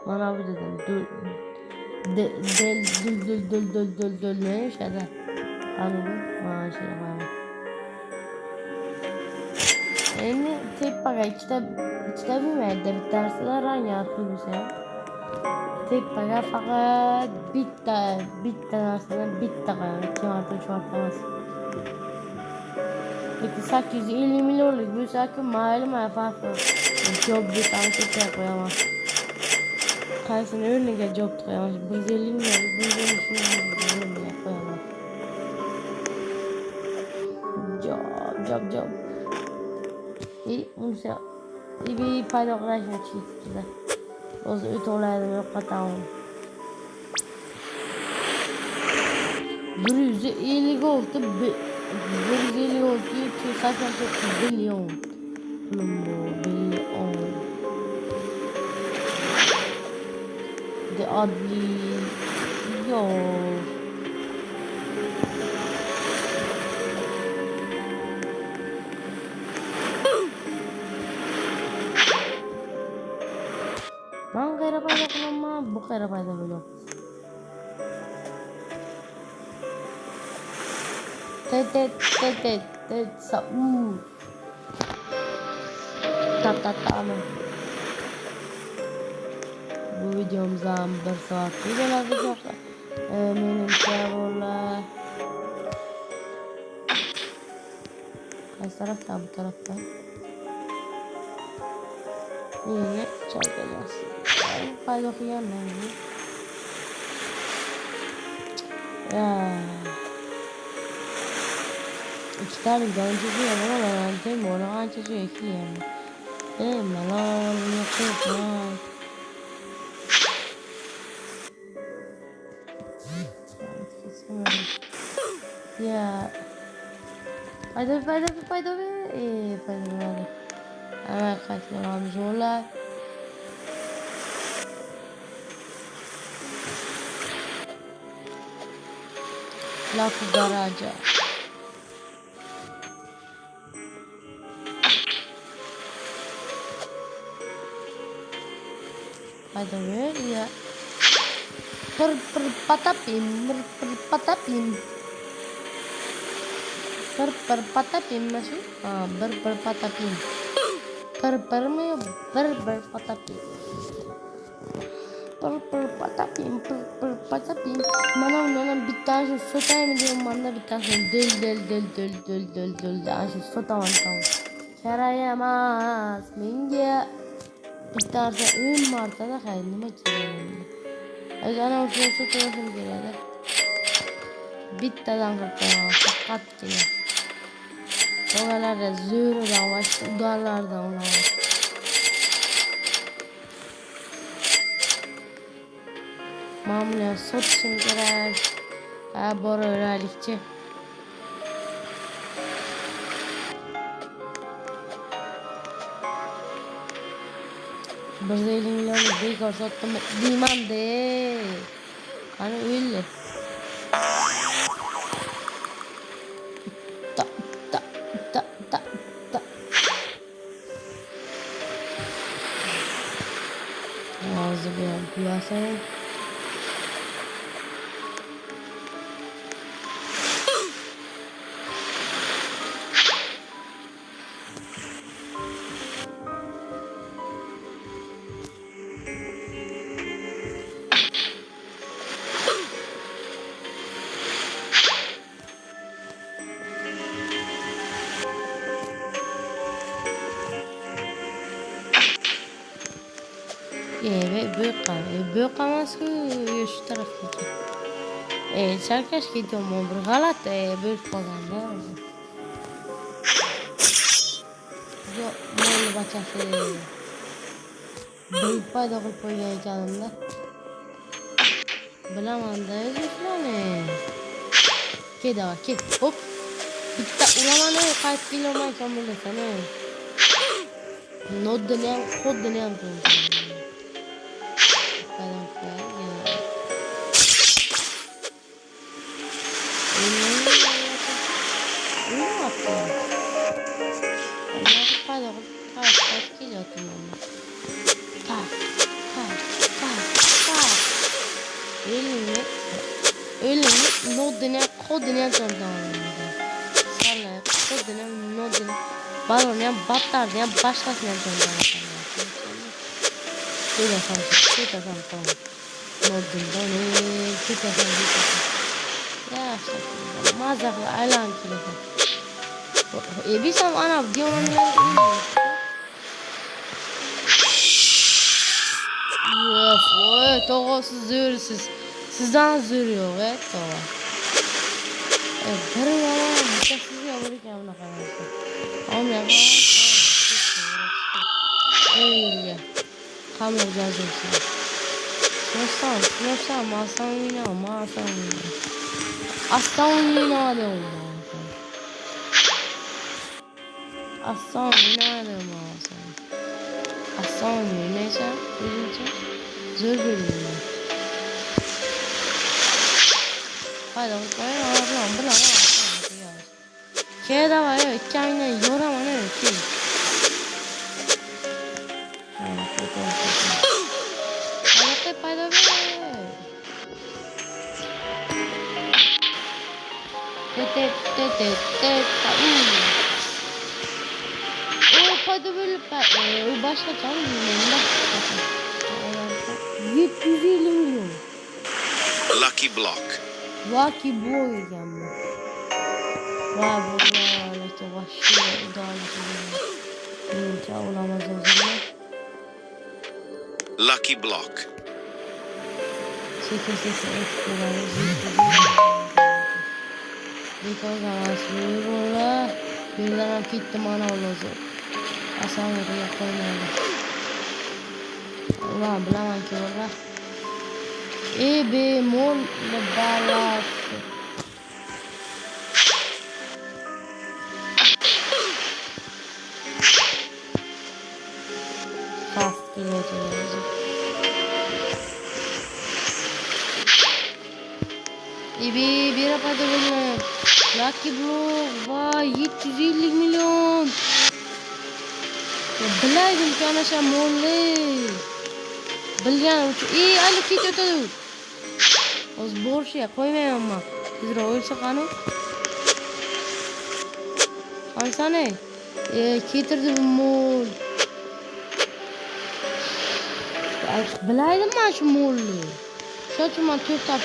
Mana bu dedim. Dul ne ishada. Anladın? Mana shunday qo'yaman. Endi tepaga ikkita bilmaydi. Bittasida rang yorqin bo'lsa ham. Tepaga faqat bitta narsadan bitta qo'yaman. 2 marta 3 marta emas. Lekin 850 milyonlik bo'lsa-ku mayli farqi yo'q. Job desam tepaga qo'yaman. Qaysini o'rniga job qo'yaman? 150 million, 150 million qo'yaman. Job. Unsa bir paydo qilishni chekdi. O'zi o'toqlaydim, yo'qotaman. 156 billion. Billion. De adli. Yo. Ben kayra payda kılamam, bu kayra payda böyle. Sa ta. Bu videomuzdan 1 saat videolar yoksa menimcha bo'lar. Qaysi tarafdan? Bu tarafdan. Yine çalacağız. Paydo qilganman. Ya. İkitani birinchisi yomon, temoni ancha joy ekilgan. Malol yo'q. ya. Paydo. Paydo hadi. Hemen kaçmamız zorlar. La Cucaracha. Paydo ya. Patapim. Patapim masih? Patapim. Mı? Patapim. Patapim. Bana bir tane satayım diyorum, bana bir tane döl. Aşı satamam tamam. Karayamaz. Minge. Bir tane ün marta da kaynıma çizelim. Ana usulü tutuyorsun girede. Bittadan kurtulamam. Fakat diye. O kadar da zürüden başka udarlardan olamaz. Mamle sot için girer. Boru öğrelikçi. Brezilyalı bir korsattım. Bilmem de. Hani öyle. Ta. Ağzı bir piyasaya. Büyük kaması şu taraftaki. Serkaç gidiyor mu? Galat büyük olan. Yok, böyle bakası. Büyük payda koyuyor canımda. Bilemem yani. Kedi var, kedi. Hop. Bitti. Ulama ne? Kaç kilometre böyle sana? Not denen, kod denen. Öyle mi? Nodine, kodine zorlanıyor. Sarla, kodine, nodine. Balon battar ya başkasına zorlanıyor. Şöyle sanki, tamam. Nodine, kita sanki. Ya işte, mazaklı alan kilise. Bir sam ana diyorum ya. Yok, doğrusu zürürsüz. Sizden zürüyor, evet doğru. Barın yalan, müteşsiz yavurken buna kararsa. Ama ya, öyle. Kamera cazıyorsun. Nasıl, masan yine. Aslan yine de oldu. Aslan yine de masan. Aslan yine neyse, zor bölümler. Hadi bakalım, bula. Keda var ya, kendine yoramam ne ki? Hadi payda be. O payda böyle o başka canım bilmem. 750 milyon. Lucky Block. Lucky Boy yani. Vay be işte başlıyor idare olamaz o zaman. Lucky Block. 8 bir kadar sürüyorlar. Birden gitti mana olacak. Asan oraya koymayalım. Ulan bilemem ki orada. Bemol balas. yana paydo bo'lgan. Lucky Block va 750 million. Bilaydim ki ana şam molli. Bilganim uchun. Ali ketayotadi. Hozir borishga qo'ymayman. Tezroq o'lsa qani. Qansani? Ketirdi bu mol. Bilaydim men shu molni. Shuning men to'xtab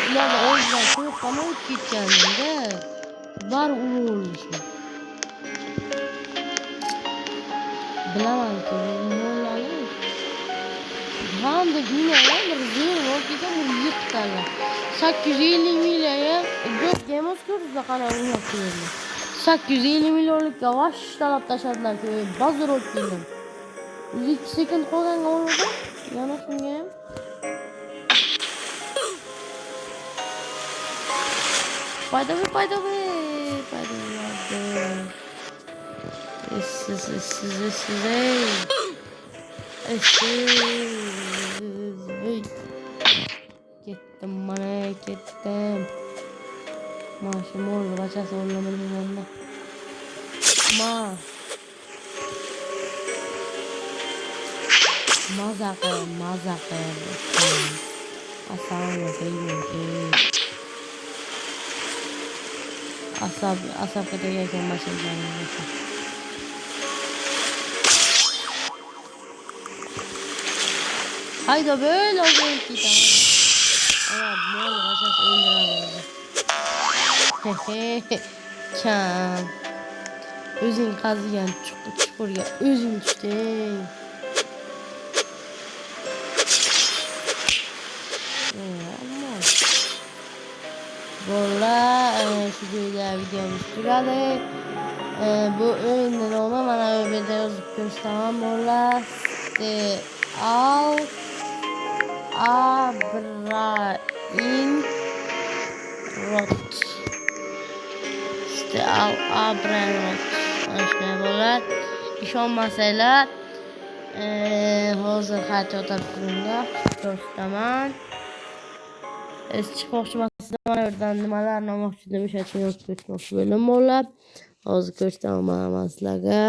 ularni o'zlari to'xtamay ketgandim-da. Bari o'lishdi. Bilamanki mollarni hamda dunyodan bir zo'r o'tsa bu yiqitadilar. 850 million yo'q demos ko'rsizlar qana o'ynab qo'yadi. 850 millionlikka vash talab tashladilar-ku, bozor o'tdim. 2 sekund qolganga o'ldi. Yana shunga ham paydo. Ketdim mana ketdim. Masha mol bachasi o'lmadim. Maza qilib. Asab ketayotgan mashinalarni. Hayda böyle oldu ki tamam. Ama mol bachasi o'ldiradi. Çam. O'zing qazigan chuqurga o'zing tushding. Bola şu videomuz tugadi. Bu o'yinni nomi mana bu yerda yozib ko'rsataman. Bola Al Abrain Rot. Al Abrain Rot. Shunday bo'ladi. Ishonmasanglar hozir xat yozib turinglar. Ko'rsataman. Chiqmoqchimasizlar mana bu yerdan nimalarni olmoqchi edim, o'sha uchun yozib ko'rsatmoqchi bo'ldim bo'lib. Hozir ko'rsataman sizlarga.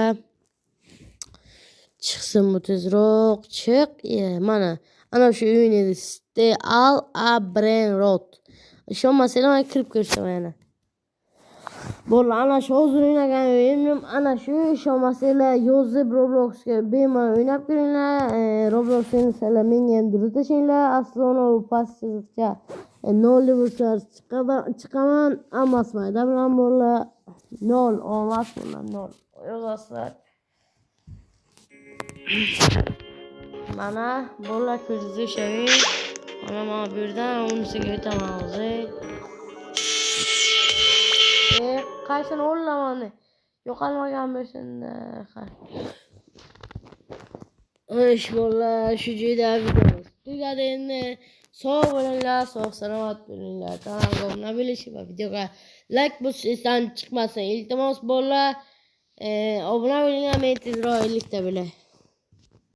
Chiqsin bu tezroq, chiq. Mana ana shu o'yin edi. Al Abrain Rot. Ishonmasanglar kirib ko'rsataman yana. Bo'ldi, ana shu hozir o'ynagan o'yinim ana shu. Ishonmasanglar yozib Robloxga bemalol o'ynab ko'ringlar. Robloxni sizlar menga ham durust tashinglar. Aslona u pastga 0 bo'lsa chiqaman, amasmaydi bilan bo'llar. 0 olmas bo'llar, 0 yozasizlar. Mana bo'llar ko'zingizga shaving. Mana bu yerdan unisiga o'taman hozir. Qaysini o'ylamani? Yo'qolmagan bo'lsin-da. Ish bo'llar, shu joyda videomiz tugadi endi. Sog' bo'linglar, sog' salomat bo'linglar. Kanalga obuna bo'lish va videoga like bosishdan chiqmasin. Iltimos bo'llar, obuna bo'linglar, men tezroq 50 ta bo'lay.